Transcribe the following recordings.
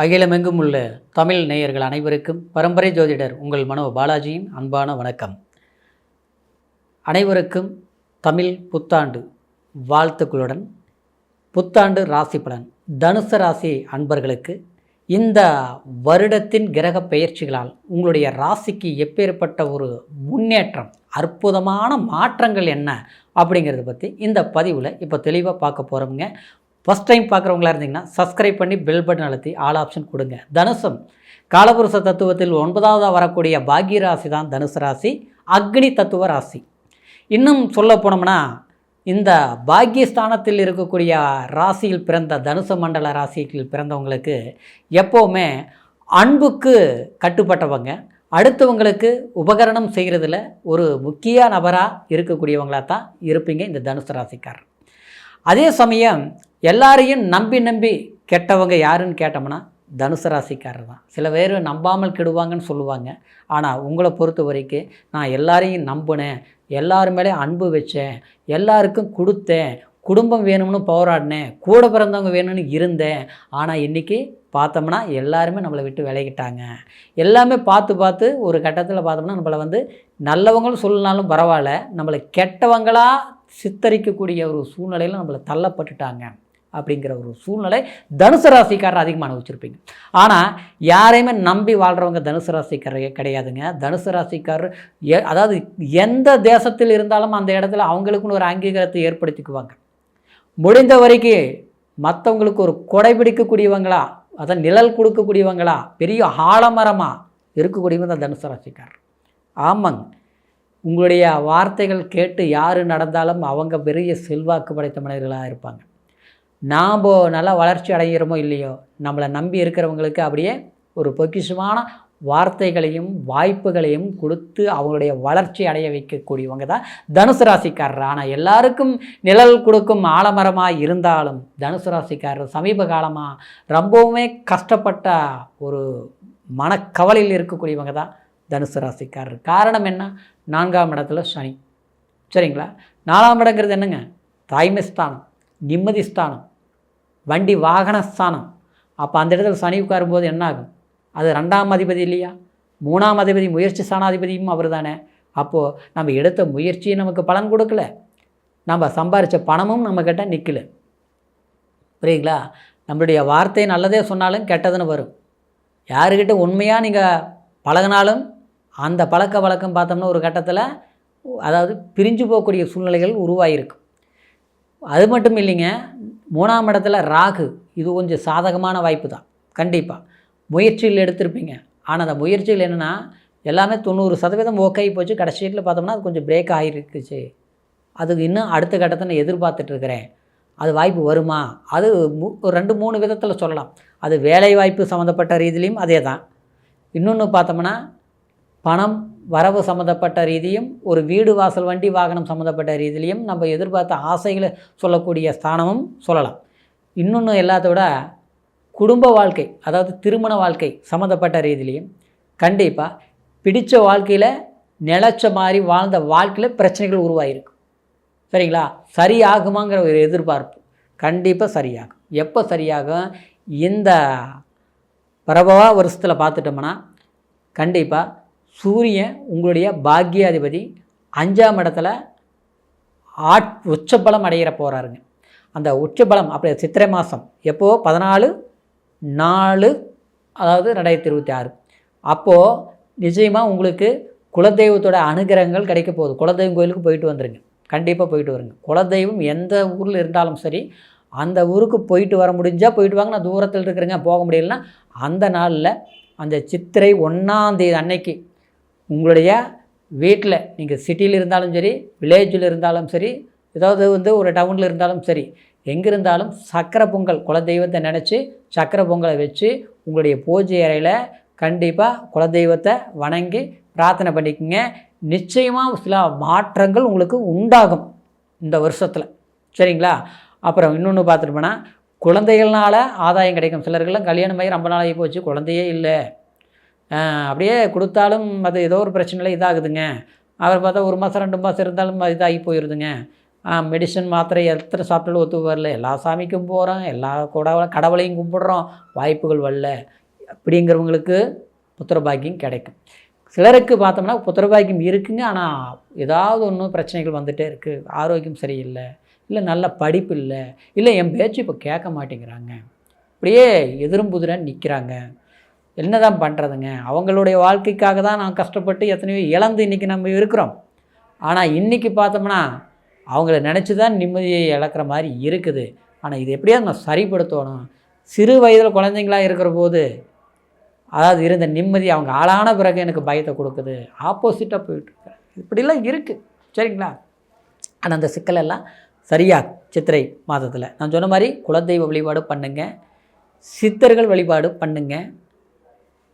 அகிலமெங்கும் உள்ள தமிழ் நேயர்கள் அனைவருக்கும் பரம்பரை ஜோதிடர் உங்கள் மனோ பாலாஜியின் அன்பான வணக்கம். அனைவருக்கும் தமிழ் புத்தாண்டு வாழ்த்துக்களுடன் புத்தாண்டு ராசி பலன். தனுசு ராசி அன்பர்களுக்கு இந்த வருடத்தின் கிரக பெயர்ச்சிகளால் உங்களுடைய ராசிக்கு எப்பேற்பட்ட ஒரு முன்னேற்றம், அற்புதமான மாற்றங்கள் என்ன அப்படிங்கிறத பற்றி இந்த பதிவில் இப்போ தெளிவாக பார்க்க போகிறோமுங்க. ஃபஸ்ட் டைம் பார்க்குறவங்களா இருந்தீங்கன்னா சப்ஸ்கிரைப் பண்ணி பெல் பட்டன் அழுத்தி ஆல் ஆப்ஷன் கொடுங்க. தனுசம் காலபுருஷ தத்துவத்தில் 9ஆவதாக வரக்கூடிய பாக்ய ராசி தான் தனுசு ராசி, அக்னி தத்துவ ராசி. இன்னும் சொல்ல போனோம்னா இந்த பாக்யஸ்தானத்தில் இருக்கக்கூடிய ராசியில் பிறந்த தனுசு மண்டல ராசியில் பிறந்தவங்களுக்கு எப்போவுமே அன்புக்கு கட்டுப்பட்டவங்க, அடுத்தவங்களுக்கு உபகரணம் செய்கிறதுல ஒரு முக்கிய நபராக இருக்கக்கூடியவங்களாக தான் இருப்பீங்க இந்த தனுசு ராசிக்காரர். அதே சமயம் எல்லாரையும் நம்பி கெட்டவங்க யாருன்னு கேட்டோம்னா தனுசு ராசிக்காரர் தான். சில பேர் நம்பாமல் கெடுவாங்கன்னு சொல்லுவாங்க. ஆனால் உங்களை பொறுத்த வரைக்கும் நான் எல்லாரையும் நம்பினேன், எல்லாரு மேலே அன்பு வச்சேன், எல்லாருக்கும் கொடுத்தேன், குடும்பம் வேணும்னு போராடினேன், கூட பிறந்தவங்க வேணும்னு இருந்தேன். ஆனால் இன்றைக்கி பார்த்தோம்னா எல்லாருமே நம்மளை விட்டு விலகிட்டாங்க. எல்லாமே பார்த்து ஒரு கட்டத்தில் பார்த்தோம்னா நம்மளை நல்லவங்களும் சொல்லனாலும் பரவாயில்ல, நம்மளை கெட்டவங்களாக சித்தரிக்கக்கூடிய ஒரு சூழ்நிலையில் நம்மளை தள்ளப்பட்டுட்டாங்க அப்படிங்கிற ஒரு சூழ்நிலை தனுசு ராசிக்காரர் அதிகமாக அனுபவிச்சிருப்பீங்க. ஆனால் யாரையுமே நம்பி வாழ்கிறவங்க தனுசு ராசிக்காரர் கிடையாதுங்க. தனுசு ராசிக்காரர் அதாவது எந்த தேசத்தில் இருந்தாலும் அந்த இடத்துல அவங்களுக்குன்னு ஒரு அங்கீகாரத்தை ஏற்படுத்திக்குவாங்க. முடிந்த வரைக்கும் மற்றவங்களுக்கு ஒரு கொடை பிடிக்கக்கூடியவங்களா, அதான் நிழல் கொடுக்கக்கூடியவங்களா, பெரிய ஆலமரமாக இருக்கக்கூடியவங்க தான் தனுசு ராசிக்காரர். ஆமாங்க, உங்களுடைய வார்த்தைகள் கேட்டு யார் நடந்தாலும் அவங்க பெரிய செல்வாக்கு படைத்த மனிதர்களாக இருப்பாங்க. நாம் நல்லா வளர்ச்சி அடைகிறோமோ இல்லையோ, நம்மளை நம்பி இருக்கிறவங்களுக்கு அப்படியே ஒரு பொக்கிஷமான வார்த்தைகளையும் வாய்ப்புகளையும் கொடுத்து அவங்களுடைய வளர்ச்சி அடைய வைக்கக்கூடியவங்க தான் தனுசு ராசிக்காரர். ஆனால் எல்லாருக்கும் நிழல் கொடுக்கும் ஆலமரமாக இருந்தாலும் தனுசு ராசிக்காரர் சமீப காலமாக ரொம்பவுமே கஷ்டப்பட்ட ஒரு மனக்கவலையில் இருக்கக்கூடியவங்க தான் தனுசு ராசிக்காரர். காரணம் என்ன? 4ஆம் இடத்துல சனி. சரிங்களா? 4ஆம் இடங்கிறது என்னங்க? தாய்மை ஸ்தானம், நிம்மதி ஸ்தானம், வண்டி வாகன ஸ்தானம். அப்போ அந்த இடத்துல சனி உட்காரும்போது என்ன ஆகும்? அது 2ஆம் அதிபதி இல்லையா? 3ஆம் அதிபதி முயற்சி ஸ்தானாதிபதியும் அவர் தானே. அப்போது நம்ம எடுத்த முயற்சியை நமக்கு பலன் கொடுக்கல, நம்ம சம்பாரித்த பணமும் நம்மக்கிட்ட நிற்கல. புரியுங்களா? நம்மளுடைய வார்த்தை நல்லதே சொன்னாலும் கெட்டதுன்னு வரும். யாருக்கிட்ட உண்மையாக நீங்கள் பழகினாலும் அந்த பழக்க வழக்கம் பார்த்தோம்னா ஒரு கட்டத்தில் அதாவது பிரிஞ்சு போகக்கூடிய சூழ்நிலைகள் உருவாகிருக்கும். அது மட்டும் இல்லைங்க, 3ஆம் இடத்துல ராகு, இது கொஞ்சம் சாதகமான வாய்ப்பு தான். கண்டிப்பாக முயற்சிகள் எடுத்திருப்பீங்க. ஆனால் அந்த முயற்சிகள் என்னென்னா எல்லாமே 90% ஓகே போச்சு. கடைசி வீட்டில் பார்த்தோம்னா அது கொஞ்சம் பிரேக் ஆகிருக்குச்சு. அதுக்கு இன்னும் அடுத்த கட்டத்தை நான் எதிர்பார்த்துட்ருக்கிறேன். அது வாய்ப்பு வருமா? அது 2-3 விதத்தில் சொல்லலாம். அது வேலை வாய்ப்பு சம்மந்தப்பட்ட ரீதியிலையும் அதே தான். இன்னொன்று பார்த்தோம்னா பணம் வரவு சம்மந்தப்பட்ட ரீதியும், ஒரு வீடு வாசல் வண்டி வாகனம் சம்மந்தப்பட்ட ரீதியிலையும் நம்ம எதிர்பார்த்த ஆசைகளை சொல்லக்கூடிய ஸ்தானமும் சொல்லலாம். இன்னொன்று எல்லாத்த விட குடும்ப வாழ்க்கை, அதாவது திருமண வாழ்க்கை சம்மந்தப்பட்ட ரீதியிலையும் கண்டிப்பாக பிடித்த வாழ்க்கையில் நிலச்ச மாதிரி வாழ்ந்த வாழ்க்கையில் பிரச்சனைகள் உருவாகிருக்கு. சரிங்களா? சரியாகுமாங்கிற ஒரு எதிர்பார்ப்பு கண்டிப்பாக சரியாகும். எப்போ சரியாகும்? இந்த பிரபவ வருஷத்தில் பார்த்துட்டோம்னா கண்டிப்பாக சூரியன் உங்களுடைய பாக்யாதிபதி 5ஆம் இடத்துல உச்சபலம் அடைகிற போகிறாருங்க. அந்த உச்சபலம் அப்படி சித்திரை மாதம் எப்போது 14/4 அதாவது 2026. அப்போது நிச்சயமாக உங்களுக்கு குலதெய்வத்தோட அனுகிரகங்கள் கிடைக்க போகுது. குலதெய்வம் கோயிலுக்கு போயிட்டு வந்துடுங்க, கண்டிப்பாக போயிட்டு வருங்க. குலதெய்வம் எந்த ஊரில் இருந்தாலும் சரி அந்த ஊருக்கு போயிட்டு வர முடிஞ்சால் போயிட்டு வாங்க. நான் தூரத்தில் இருக்கிறேங்க போக முடியலன்னா அந்த நாளில் அந்த சித்திரை 1ஆம் தேதி அன்னைக்கு உங்களுடைய வீட்டில், நீங்கள் சிட்டியில் இருந்தாலும் சரி, வில்லேஜில் இருந்தாலும் சரி, ஏதாவது ஒரு டவுனில் இருந்தாலும் சரி, எங்கே இருந்தாலும் சக்கரை பொங்கல் குலதெய்வத்தை நினச்சி சக்கரை பொங்கலை வச்சு உங்களுடைய பூஜை அறையில் கண்டிப்பாக குலதெய்வத்தை வணங்கி பிரார்த்தனை பண்ணிக்கோங்க. நிச்சயமாக சில மாற்றங்கள் உங்களுக்கு உண்டாகும் இந்த வருஷத்தில். சரிங்களா? அப்புறம் இன்னொன்று பார்த்துட்டோம்னா குழந்தைகள்னால் ஆதாயம் கிடைக்கும். சிலருக்கெல்லாம் கல்யாணமாகி ரொம்ப நாளாகி போச்சு, குழந்தையே இல்லை, அப்படியே கொடுத்தாலும் அது ஏதோ ஒரு பிரச்சனையில் இதாகுதுங்க. அவர் பார்த்தா 1 மாதம் 2 மாதம் இருந்தாலும் இதாகி போயிடுதுங்க. மெடிசன் மாத்திரை எத்தனை சாப்பிட்டாலும் ஒத்து வரல, எல்லா சாமிக்கும் போகிறோம், எல்லா கடவுளையும் கும்பிடுறோம், வாய்ப்புகள் வரல அப்படிங்கிறவங்களுக்கு புத்திர பாக்கியம் கிடைக்கும். சிலருக்கு பார்த்தோம்னா புத்திர பாக்கியம் இருக்குங்க, ஆனால் ஏதாவது ஒன்றும் பிரச்சனைகள் வந்துகிட்டே இருக்குது, ஆரோக்கியம் சரியில்லை, இல்லை நல்ல படிப்பு இல்லை, இல்லை என் பேச்சு இப்போ கேட்க மாட்டேங்கிறாங்க, அப்படியே எதிரும் புதிரன்னு நிற்கிறாங்க, என்ன தான் பண்ணுறதுங்க? அவங்களுடைய வாழ்க்கைக்காக தான் நான் கஷ்டப்பட்டு எத்தனையோ இழந்து இன்றைக்கி நம்ம இருக்கிறோம். ஆனால் இன்றைக்கி பார்த்தோம்னா அவங்கள நினச்சி தான் நிம்மதியை இழக்கிற மாதிரி இருக்குது. ஆனால் இது எப்படியாவது நான் சரிப்படுத்தணும். சிறு வயதில் குழந்தைங்களாக இருக்கிற போது அதாவது இருந்த நிம்மதி அவங்க ஆளான பிறகு எனக்கு பயத்தை கொடுக்குது, ஆப்போசிட்டாக போயிட்டுருக்கு, இப்படிலாம் இருக்குது. சரிங்களா? ஆனால் அந்த சிக்கலெல்லாம் சரியாக சித்திரை மாதத்தில் நான் சொன்ன மாதிரி குலதெய்வ வழிபாடு பண்ணுங்கள், சித்தர்கள் வழிபாடு பண்ணுங்கள்.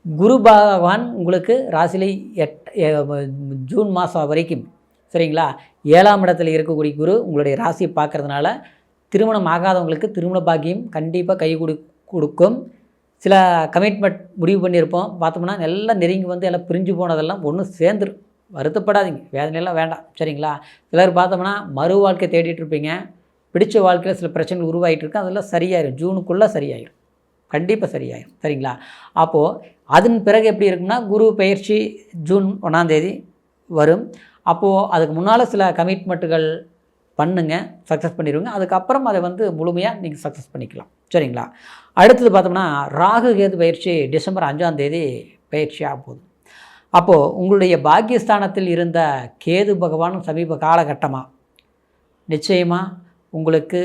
குரு பகவான் உங்களுக்கு ராசிலை ஜூன் மாதம் வரைக்கும் சரிங்களா 7ஆம் இடத்துல இருக்கக்கூடிய குரு உங்களுடைய ராசியை பார்க்குறதுனால திருமணம் ஆகாதவங்களுக்கு திருமண பாக்கியம் கண்டிப்பாக கை கொடுக்கும். சில கமிட்மெண்ட் முடிவு பண்ணியிருப்போம், பார்த்தோம்னா எல்லாம் நெருங்கி வந்து எல்லாம் பிரிஞ்சு போனதெல்லாம் ஒன்றும் சேர்ந்துடும், வருத்தப்படாதீங்க, வேதனையெல்லாம் வேண்டாம். சரிங்களா? சிலர் பார்த்தோம்னா மறு வாழ்க்கை தேடிட்டு இருப்பீங்க, பிடிச்ச வாழ்க்கையில் சில பிரச்சனைகள் உருவாகிட்டு இருக்கு, அதெல்லாம் சரியாயிடும், ஜூனுக்குள்ளே சரியாயிடும், கண்டிப்பாக சரியாயிடும். சரிங்களா? அப்போது அதன் பிறகு எப்படி இருக்குன்னா குரு பயிற்சி ஜூன் 1ஆம் தேதி வரும். அப்போது அதுக்கு முன்னால் சில கமிட்மெண்ட்டுகள் பண்ணுங்கள், சக்ஸஸ் பண்ணிடுவீங்க. அதுக்கப்புறம் அதை வந்து முழுமையாக நீங்கள் சக்ஸஸ் பண்ணிக்கலாம். சரிங்களா? அடுத்தது பார்த்தோம்னா ராகு கேது பயிற்சி டிசம்பர் 5ஆம் தேதி பயிற்சி ஆக போகுது. அப்போது உங்களுடைய பாக்கியஸ்தானத்தில் இருந்த கேது பகவான் சமீப காலகட்டமாக நிச்சயமாக உங்களுக்கு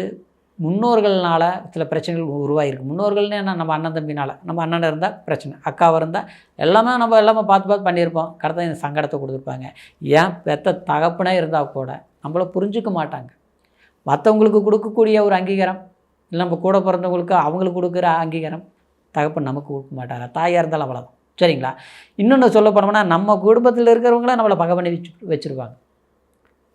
முன்னோர்கள்னால் சில பிரச்சனைகள் உருவாகிருக்கு. முன்னோர்கள்னு என்ன, நம்ம அண்ணன் தம்பினால், நம்ம அண்ணன் இருந்தால் பிரச்சனை, அக்காவாக இருந்தால் எல்லாமே நம்ம பார்த்து பண்ணியிருப்போம், கடத்த இந்த சங்கடத்தை கொடுத்துருப்பாங்க. ஏன் பெத்த தகப்பனே இருந்தால் கூட நம்மளை புரிஞ்சிக்க மாட்டாங்க. மற்றவங்களுக்கு கொடுக்கக்கூடிய ஒரு அங்கீகாரம், இல்லை நம்ம கூட பிறந்தவங்களுக்கு அவங்களுக்கு கொடுக்குற அங்கீகாரம் தகப்பன் நமக்கு கொடுக்க மாட்டாங்க, தாயாக இருந்தாலும் அவ்வளோதான். சரிங்களா? இன்னொன்று சொல்ல போனோம்னா நம்ம குடும்பத்தில் இருக்கிறவங்களாம் நம்மளை பகை பண்ணி வச்சுருவாங்க.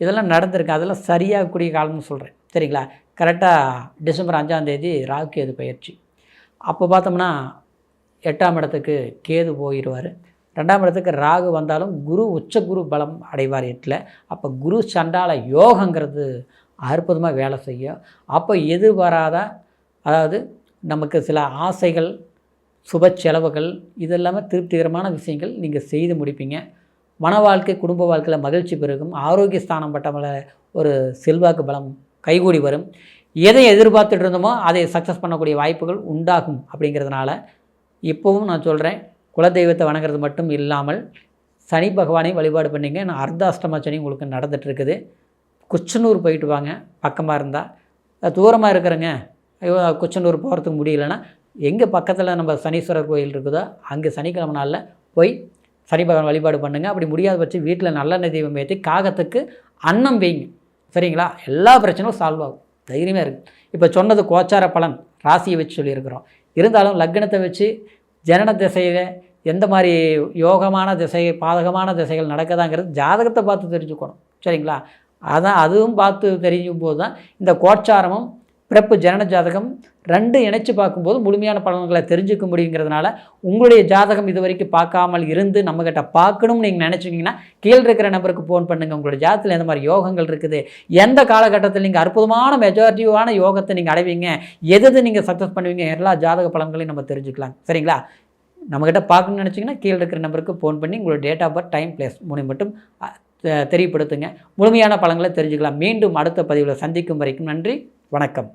இதெல்லாம் நடந்திருக்கு, அதெல்லாம் சரியாகக்கூடிய காலம்னு சொல்கிறேன். சரிங்களா? கரெக்டாக டிசம்பர் 5ஆம் தேதி ராகு கேது பயிற்சி. அப்போ பார்த்தோம்னா 8ஆம் இடத்துக்கு கேது போயிடுவார், 2ஆம் இடத்துக்கு ராகு வந்தாலும் குரு உச்ச குரு பலம் அடைவார் 8ல். அப்போ குரு சண்டால யோகங்கிறது அற்புதமாக வேலை செய்யும். அப்போ எதிர்பாராத அதாவது நமக்கு சில ஆசைகள், சுப செலவுகள், இதெல்லாமே திருப்திகரமான விஷயங்கள் நீங்கள் செய்து முடிப்பீங்க. மன வாழ்க்கை, குடும்ப வாழ்க்கையில் மகிழ்ச்சி பெருகும். ஆரோக்கிய ஸ்தானம் பட்டமல ஒரு செல்வாக்கு பலம் கைகூடி வரும். எதை எதிர்பார்த்துட்டு இருந்தோமோ அதை சக்ஸஸ் பண்ணக்கூடிய வாய்ப்புகள் உண்டாகும். அப்படிங்கிறதுனால இப்போவும் நான் சொல்கிறேன், குலதெய்வத்தை வணங்குறது மட்டும் இல்லாமல் சனி பகவானையும் வழிபாடு பண்ணிங்க. நான் அர்த்தாஷ்டம சனி உங்களுக்கு நடந்துகிட்ருக்குது. குச்சனூர் போயிட்டு வாங்க, பக்கமாக இருந்தால். தூரமாக இருக்கிறேங்க, குச்சனூர் போகிறதுக்கு முடியலன்னா எங்கே பக்கத்தில் நம்ம சனீஸ்வரர் கோயில் இருக்குதோ அங்கே சனிக்கிழமை நாளில் போய் சனி பகவான் வழிபாடு பண்ணுங்கள். அப்படி முடியாத பட்சம் வீட்டில் நல்லெண்ணெய் தெய்வம் ஏற்றி காகத்துக்கு அன்னம் வைங்க. சரிங்களா? எல்லா பிரச்சனையும் சால்வ் ஆகும், தைரியமாக இருக்குது. இப்போ சொன்னது கோச்சார பலன், ராசியை வச்சு சொல்லியிருக்கிறோம். இருந்தாலும் லக்னத்தை வச்சு ஜனன திசையில் எந்த மாதிரி யோகமான திசை, பாதகமான திசைகள் நடக்குதாங்கிறது ஜாதகத்தை பார்த்து தெரிஞ்சுக்கணும். சரிங்களா? அதுவும் பார்த்து தெரியும் போது தான் இந்த கோச்சாரமும் பிறப்பு ஜனன ஜாதகம் 2 இணைச்சி பார்க்கும்போது முழுமையான பலன்களை தெரிஞ்சுக்க முடியுங்கிறதுனால உங்களுடைய ஜாதகம் இது வரைக்கும் பார்க்காமல் இருந்து நம்மக்கிட்ட பார்க்கணும்னு நீங்கள் நினச்சிங்கன்னா கீழே இருக்கிற நம்பருக்கு ஃபோன் பண்ணுங்கள். உங்களுடைய ஜாதகத்தில் எந்த மாதிரி யோகங்கள் இருக்குது, எந்த காலகட்டத்தில் நீங்கள் அற்புதமான மெஜாரிட்டிவான யோகத்தை நீங்கள் அடைவீங்க, எது நீங்கள் சக்ஸஸ் பண்ணுவீங்க, எல்லா ஜாதக பலன்களையும் நம்ம தெரிஞ்சுக்கலாம். சரிங்களா? நம்மக்கிட்ட பார்க்கணும்னு நினச்சிங்கன்னா கீழே இருக்கிற நம்பருக்கு ஃபோன் பண்ணி உங்களோட date of birth, time, place 3 மட்டும் தெரியப்படுத்துங்க. முழுமையான பலன்களை தெரிஞ்சுக்கலாம். மீண்டும் அடுத்த பதிவில் சந்திக்கும் வரைக்கும் நன்றி, வணக்கம்.